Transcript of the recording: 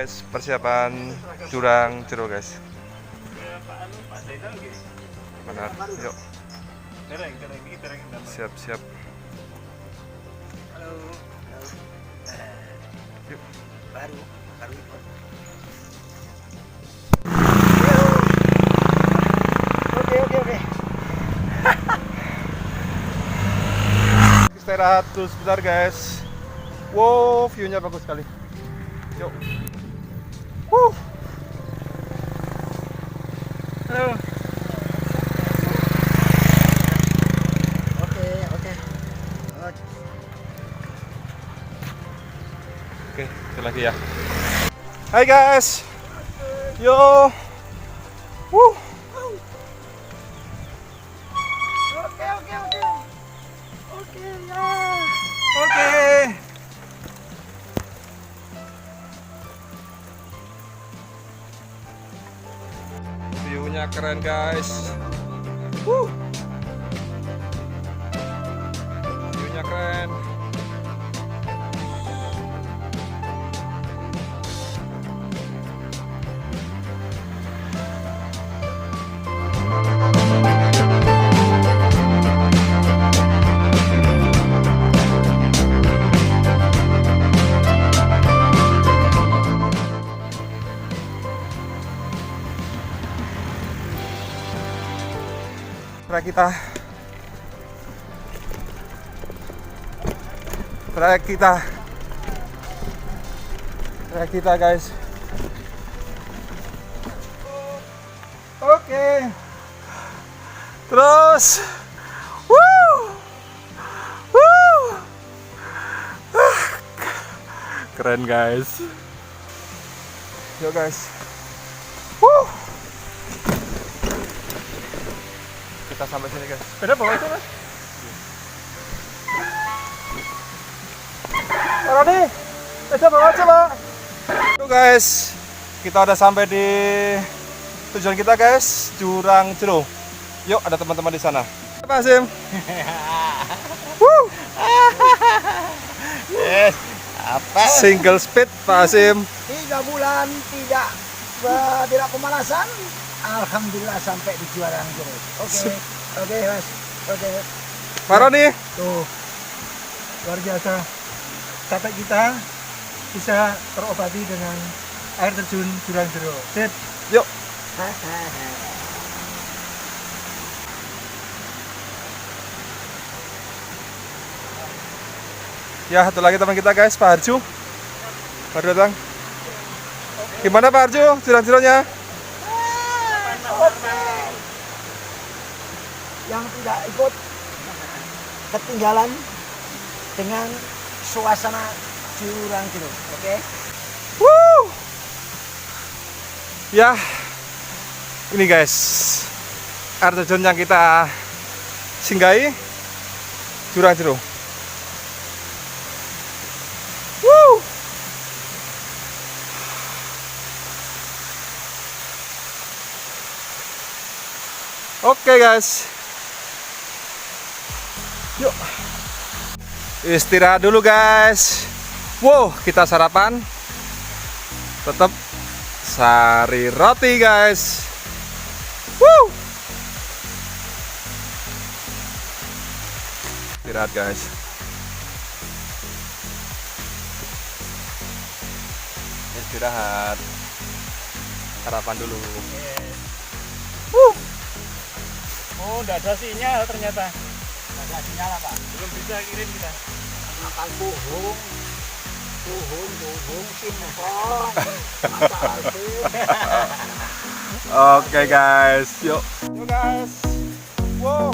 guys, persiapan Jurang Jero guys. Benar, yuk. Siap. Halo. Yuk. Baru ikut. Oke. Istirahat dulu sebentar guys. Wow, view-nya bagus sekali. Yuk. Halo. Oke. Oke, itu lagi ya. Hai guys. Yo. Oke. Oke. View-nya keren guys. View-nya keren. Trek kita guys. Oke. Terus keren guys. Yuk guys. Kita sampai sini guys. Beda bawa aja mas. Roni, beda bawa aja pak. Tuh guys, kita udah sampai di tujuan kita guys, Jurang Jero. Yuk, ada teman-teman di sana. Pak Hasim. Yes. Apa? Single speed Pak Hasim. 3 bulan tidak pemanasan. Alhamdulillah sampai di Jurang Jero. Oke mas. Oke. Pak Roni. Tuh, luar biasa. Capek kita bisa terobati dengan air terjun Jurang Jero. Sip. Yuk. Ya, satu lagi teman kita guys, Pak Harju. Baru datang. Gimana Pak Harju, Jurang Jeronya? Yang tidak ikut ketinggalan dengan suasana Jurang Jero. Oke. Ya, ini guys, air terjun yang kita singgahi, Jurang Jero. Oke guys, yuk istirahat dulu guys. Wow, kita sarapan, tetap sari roti guys. Istirahat guys. Istirahat, sarapan dulu. Oh, enggak ada sinyal ternyata. Nggak ada sinyal apa? Belum bisa kirim kita. Makan buhung simpong. Masa alpin. Oke guys, yuk. Yuk guys. Wow.